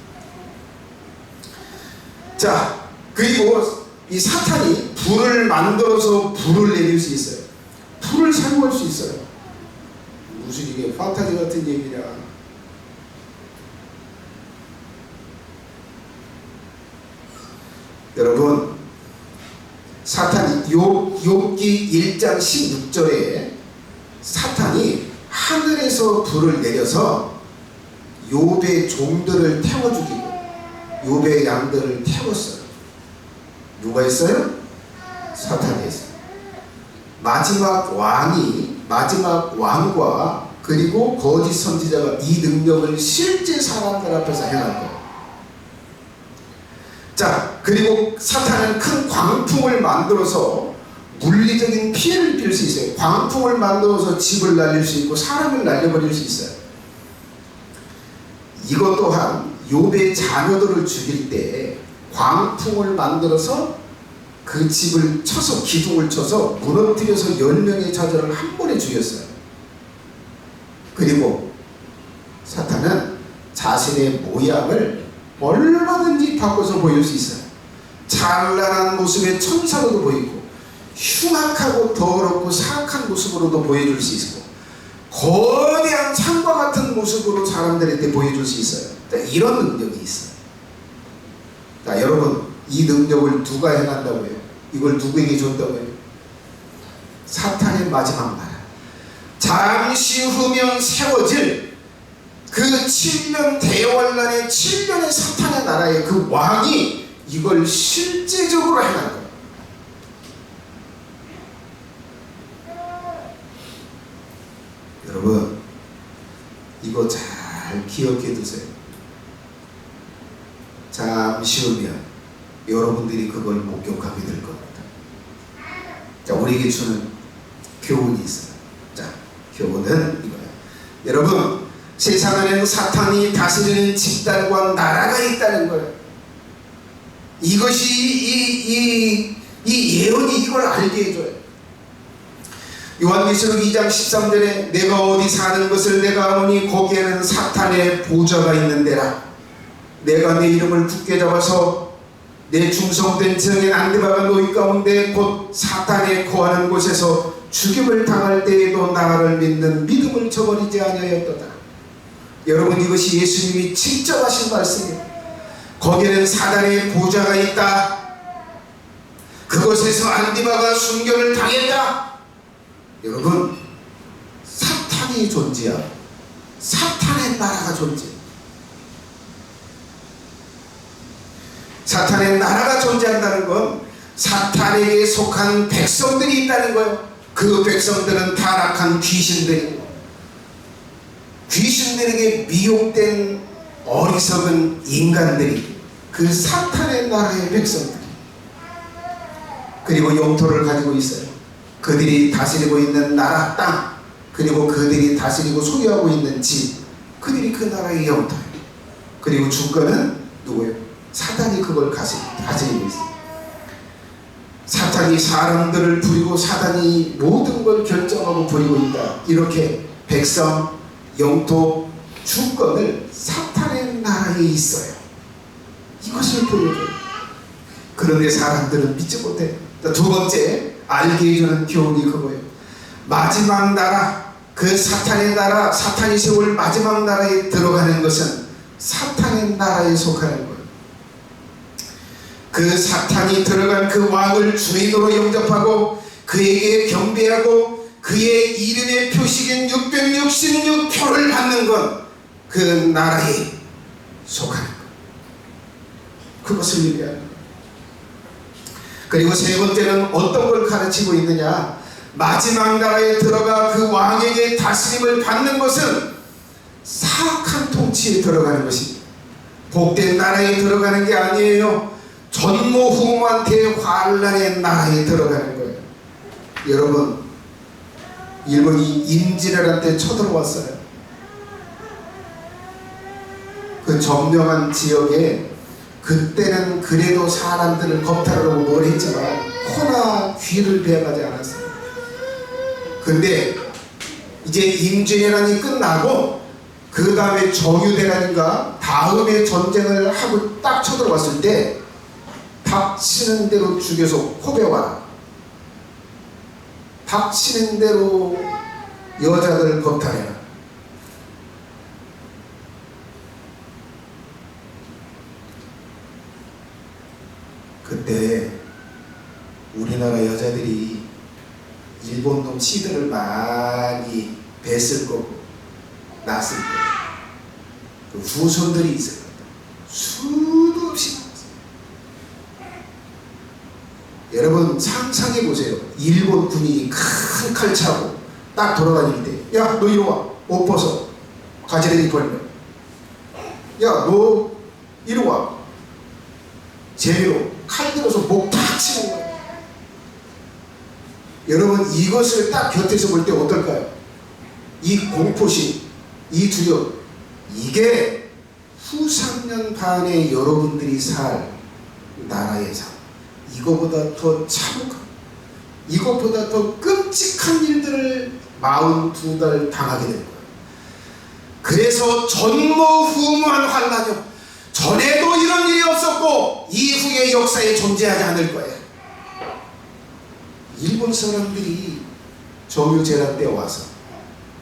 자, 그리고 이 사탄이 불을 만들어서 불을 내릴 수 있어요. 불을 사용할 수 있어요. 무슨 이게 판타지 같은 얘기냐. 여러분, 사탄이 욥기 1장 16절에 사탄이 하늘에서 불을 내려서 욥의 종들을 태워 죽이고 욥의 양들을 태웠어요. 누가 했어요? 사탄이 했어요. 마지막 왕과 그리고 거짓 선지자가 이 능력을 실제 사람들 앞에서 행한 거예요. 자, 그리고 사탄은 큰 광풍을 만들어서 물리적인 피해를 줄 수 있어요. 광풍을 만들어서 집을 날릴 수 있고 사람을 날려버릴 수 있어요. 이것 또한 욥의 자녀들을 죽일 때 광풍을 만들어서 그 집을 쳐서 기둥을 쳐서 무너뜨려서 10명의 자녀를 한 번에 죽였어요. 그리고 사탄은 자신의 모양을 얼마든지 바꿔서 보일 수 있어요. 찬란한 모습의 천사로도 보이고 흉악하고 더럽고 사악한 모습으로도 보여줄 수 있고 거대한 산과 같은 모습으로 사람들한테 보여줄 수 있어요. 이런 능력이 있어요. 자, 여러분, 이 능력을 누가 행한다고요? 이걸 누구에게 줬다고요? 사탄의 마지막 나라, 잠시 후면 세워질 그 7년 대환란의 7년의 사탄의 나라의 그 왕이 이걸 실제적으로 행한 거예요. 여러분, 이거 잘 기억해 두세요. 잠시 후면 여러분들이 그걸 목격하게 될 겁니다. 자, 우리에게 주는 교훈이 있어요. 자, 교훈은 이거예요. 여러분, 세상 안에는 사탄이 다스리는 집단과 나라가 있다는 거예요. 이것이 이 예언이 이걸 알게 해줘요. 요한계시록 2장 13절에 내가 어디 사는 것을 내가 아노니 거기에는 사탄의 보좌가 있는 데라. 내가 내 이름을 굳게 잡아서 내 중성된 정의 안대바가 너희 가운데 곧 사탄에 거하는 곳에서 죽임을 당할 때에도 나를 믿는 믿음을 저버리지 아니하였도다. 여러분, 이것이 예수님이 직접 하신 말씀이에요. 거기에는 사탄의 보좌가 있다. 그곳에서 안디바가 순교를 당했다. 여러분, 사탄이 존재하고 사탄의 나라가 존재해요. 사탄의 나라가 존재한다는 건 사탄에게 속한 백성들이 있다는 거예요. 그 백성들은 타락한 귀신들이고 귀신들에게 미혹된 어리석은 인간들이 그 사탄의 나라의 백성들, 그리고 영토를 가지고 있어요. 그들이 다스리고 있는 나라 땅, 그리고 그들이 다스리고 소유하고 있는 집, 그들이 그 나라의 영토예요. 그리고 주권은 누구예요? 사탄이 그걸 가지고 있어요. 사탄이 사람들을 부리고 사탄이 모든 걸 결정하고 부리고 있다. 이렇게 백성, 영토, 주권을 사탄의 나라에 있어요. 이것을 보여줘요. 그런데 사람들은 믿지 못해요. 두 번째 알게 해주는 교훈이 그거예요. 마지막 나라, 그 사탄의 나라, 사탄이 세울 마지막 나라에 들어가는 것은 사탄의 나라에 속하는 거예요. 그 사탄이 들어간 그 왕을 주인으로 영접하고 그에게 경배하고 그의 이름의 표식인 666표를 받는 것, 그 나라에 속하는 것, 그것을 의미하는 것. 그리고 세 번째는 어떤 걸 가르치고 있느냐? 마지막 나라에 들어가 그 왕에게 다스림을 받는 것은 사악한 통치에 들어가는 것입니다. 복된 나라에 들어가는 게 아니에요. 전모후무한테 환란의 나라에 들어가는 거예요. 여러분, 일본이 임진왜란때 쳐들어왔어요. 그 점령한 지역에 그때는 그래도 사람들을 겁탈하려고 뭘 했지만 코나 귀를 베어가지 않았어요. 근데 이제 임진왜란이 끝나고 그 다음에 정유대란인가 다음에 전쟁을 하고 딱 쳐들어왔을 때 닥치는 대로 죽여서 호배와라. 닥치는 대로 여자들 겁탈해라. 그때 우리나라 여자들이 일본 놈 씨들을 많이 뵀을 거고 낳았을 거고 그 후손들이 있을 겁니다. 수도 없이 나왔어요. 여러분 상상해 보세요. 일본 군인이 큰 칼 차고 딱 돌아다닐 때, 야 너 이리 와, 옷 벗어, 가지런히 벌려. 야 너 이리 와, 재미로 칼 들어서 목 탁 치는 거예요. 여러분 이것을 딱 곁에서 볼 때 어떨까요? 이 공포심, 이 두려움, 이게 후 3년 반에 여러분들이 살 나라의 삶, 이거보다 더 참혹한, 이것보다 더 끔찍한 일들을 42달 당하게 될 거예요. 그래서 전무후무한 환란이요, 전에도 이런 일이 없었고 이후의 역사에 존재하지 않을 거예요. 일본 사람들이 정유재란 때 와서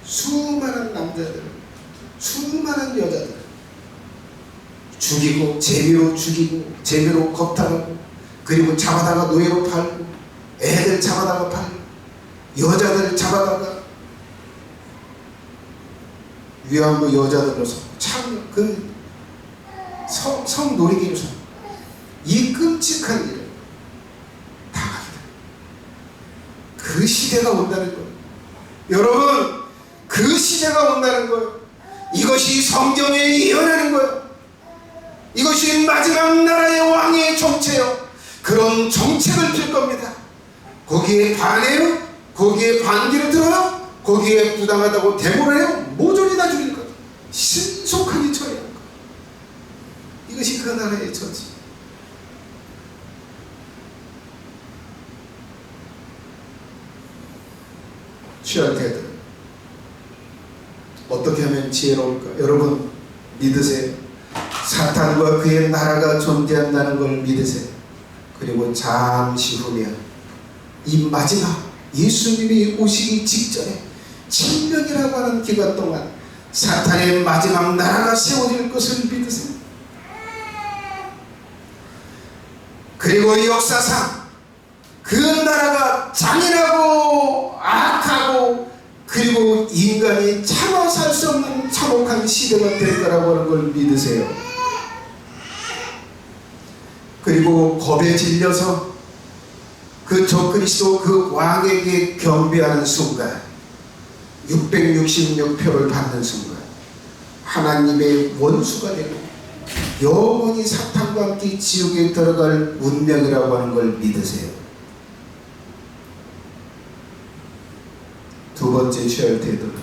수많은 남자들, 수많은 여자들 죽이고, 재미로 죽이고, 재미로 겁탈하고, 그리고 잡아다가 노예로 팔고, 애들 잡아다가 팔고, 여자들 잡아다가 위안부 여자들로서 참 그 성놀이기로서 이 끔찍한 일을 당하게 됩니다. 그 시대가 온다는 거예요. 여러분, 그 시대가 온다는 거예요. 이것이 성경에 예언하는 거예요. 이것이 마지막 나라의 왕의 정체요. 그런 정책을 필 겁니다. 거기에 반해요? 거기에 반기를 들어요? 거기에 부당하다고 대모를 해요? 모조리 다 죽일 거예요. 신속하게 처리하는 거예요. 이것이 그 나라의 처지. 취할 때들 어떻게 하면 지혜로울까? 여러분 믿으세요. 사탄과 그의 나라가 존재한다는 걸 믿으세요. 그리고 잠시 후면 이 마지막 예수님이 오시기 직전에 7년이라고 하는 기간 동안 사탄의 마지막 나라가 세워질 것을 믿으세요. 그리고 역사상 그 나라가 잔인하고 악하고 그리고 인간이 참아 살 수 없는 참혹한 시대가 될 거라고 하는 걸 믿으세요. 그리고 겁에 질려서 그 적그리스도 그 왕에게 경배하는 순간, 666표를 받는 순간 하나님의 원수가 되고 영원히 사탄과 함께 지옥에 들어갈 운명이라고 하는 걸 믿으세요. 두 번째 취할 태도는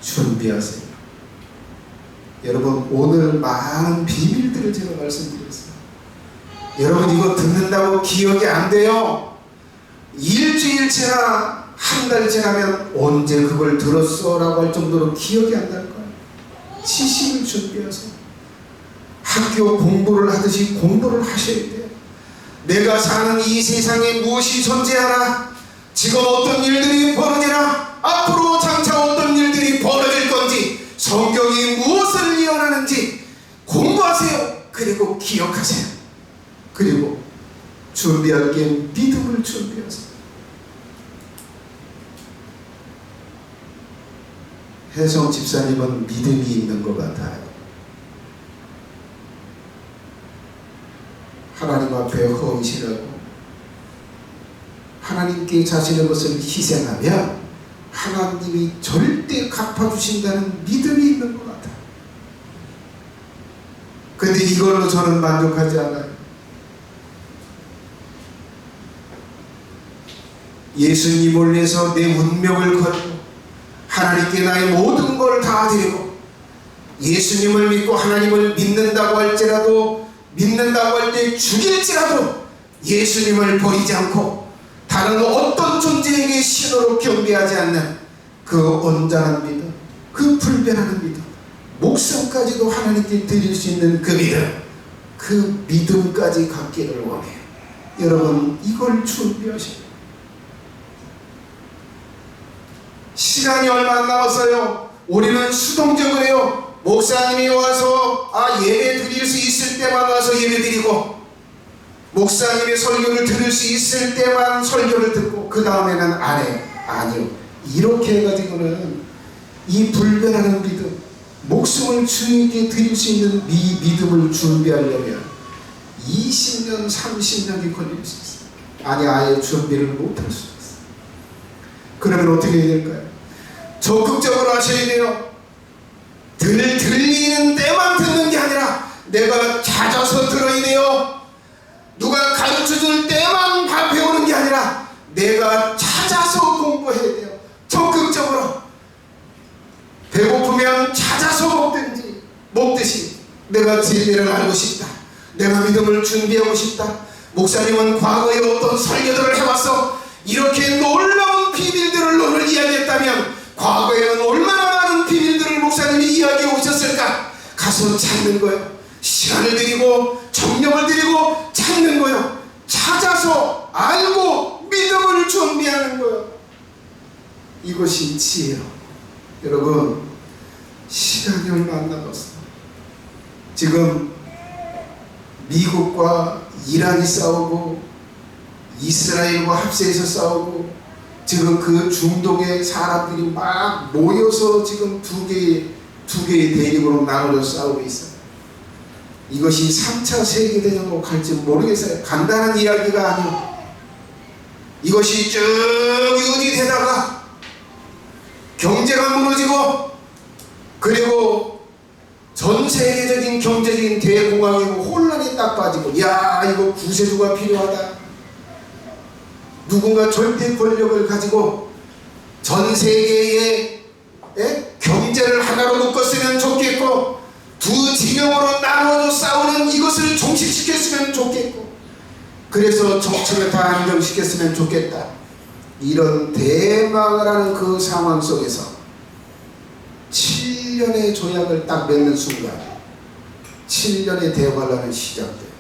준비하세요. 여러분 오늘 많은 비밀들을 제가 말씀드렸어요. 여러분 이거 듣는다고 기억이 안 돼요. 일주일 지나 한 달 지나면 언제 그걸 들었어? 라고 할 정도로 기억이 안 날 거예요. 지식을 준비하세요. 학교 공부를 하듯이 공부를 하셔야 돼요. 내가 사는 이 세상에 무엇이 존재하나, 지금 어떤 일들이 벌어지나, 앞으로 장차 어떤 일들이 벌어질 건지, 성경이 무엇을 예언하는지 공부하세요. 그리고 기억하세요. 그리고 준비할 게 믿음을 준비하세요. 혜성 집사님은 믿음이 있는 것 같아요. 하나님 앞에 헌신하고 하나님께 자신의 것을 희생하면 하나님이 절대 갚아주신다는 믿음이 있는 것 같아요. 근데 이걸로 저는 만족하지 않아요. 예수님을 위해서 내 운명을 걸고 하나님께 나의 모든 걸 다 드리고 예수님을 믿고 하나님을 믿는다고 할지라도, 믿는다고 할 때 죽일지라도 예수님을 버리지 않고 다른 어떤 존재에게 신호로 경배하지 않는 그 온전한 믿음, 그 불변하는 믿음, 목숨까지도 하나님께 드릴 수 있는 그 믿음, 그 믿음까지 갖기를 원해요. 여러분, 이걸 준비하셔요. 시간이 얼마 안 남았어요. 우리는 수동적으로 해요. 목사님이 와서 예배 드릴 수 있을 때만 와서 예배 드리고, 목사님의 설교를 들을 수 있을 때만 설교를 듣고 그 다음에는 안 해요. 아니요. 이렇게 해가지고는 이 불변하는 믿음, 목숨을 주님께 드릴 수 있는 이 믿음을 준비하려면 20년, 30년이 걸릴 수 있어요. 아니, 아예 준비를 못할 수 있어요. 그러면 어떻게 해야 될까요? 적극적으로 하셔야 돼요. 들리는 때만 듣는 게 아니라 내가 찾아서 들어야 돼요. 누가 가르쳐줄 때만 배우는 게 아니라 내가 찾아서 공부해야 돼요. 적극적으로. 배고프면 찾아서 먹듯이 내가 진리를 알고 싶다. 내가 믿음을 준비하고 싶다. 목사님은 과거에 어떤 설교들을 해왔어. 이렇게 놀라운 비밀들을 오늘 이야기했다면 과거에는 얼마나 많은 비밀들을 목사님이 이야기해 오셨을까? 가서 찾는 거예요. 시간을 드리고 정력을 드리고 찾는 거예요. 찾아서 알고 믿음을 준비하는 거예요. 이것이 지혜요. 여러분, 시간이 얼마 안 남았어요. 지금 미국과 이란이 싸우고 이스라엘과 합세해서 싸우고 지금 그 중동의 사람들이 막 모여서 지금 두 개의 대립으로 나눠져 싸우고 있어요. 이것이 3차 세계대전으로 갈지 모르겠어요. 간단한 이야기가 아니고 이것이 쭉 유지되다가 경제가 무너지고 그리고 전 세계적인 경제적인 대공황이고 혼란이 딱 빠지고 이거 구세주가 필요하다. 누군가 절대 권력을 가지고 전 세계의 경제를 하나로 묶었으면 좋겠고 두 진영으로 나눠서 싸우는 이것을 종식시켰으면 좋겠고 그래서 정치를 다 안정시켰으면 좋겠다. 이런 대망을 하는 그 상황 속에서 7년의 조약을 딱 맺는 순간 7년의 대화란은 시작돼요.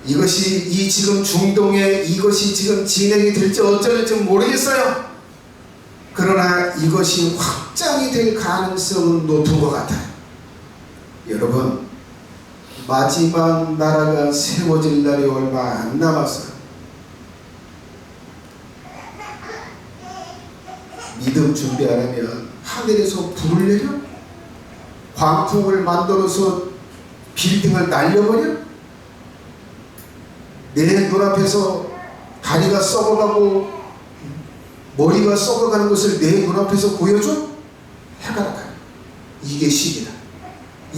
이것이 지금 중동에 이것이 지금 진행이 될지 어쩔지 모르겠어요. 그러나 이것이 확장이 될 가능성은 높은 것 같아요. 여러분, 마지막 나라가 세워질 날이 얼마 안 남았어요. 믿음 준비 안 하면 하늘에서 불을 내려? 광풍을 만들어서 빌딩을 날려버려? 내 눈앞에서 다리가 썩어가고 머리가 썩어가는 것을 내 눈앞에서 보여줘? 해가 나가요. 이게 시기다.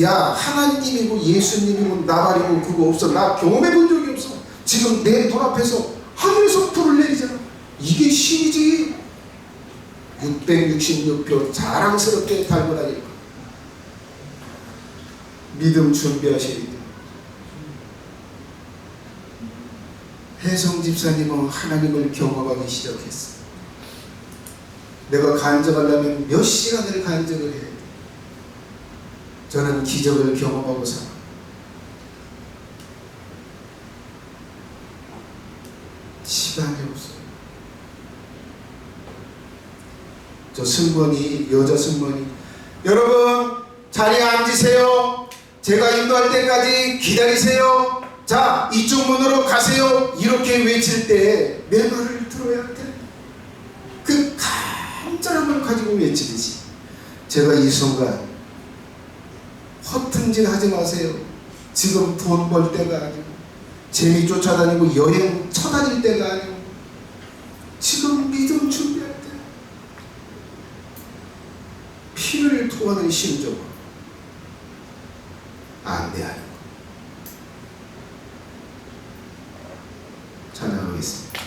야, 하나님이고 예수님이고 나발이고 그거 없어. 나 경험해 본 적이 없어. 지금 내 눈앞에서 하늘에서 불을 내리잖아. 이게 시기지. 666표 자랑스럽게 달고 다닐 거야. 믿음 준비하셔야 돼요. 혜성 집사님은 하나님을 경험하기 시작했어. 내가 간증하려면 몇 시간을 간증을 해야 돼. 저는 기적을 경험하고 살아. 시간이 없어요. 저 승무원이, 여자 승무원이, 여러분 자리에 앉으세요. 제가 인도할 때까지 기다리세요. 자, 이쪽 문으로 가세요. 이렇게 외칠 때 내 말을 들어야 돼. 그 간절함을 가지고 외치듯이 제가 이 순간 허튼 짓 하지 마세요. 지금 돈 벌 때가 아니고 재미 쫓아다니고 여행 쳐다닐 때가 아니고 지금 믿음 준비할 때 피를 토하는 심정으로 안대하는 거. 찬양하겠습니다.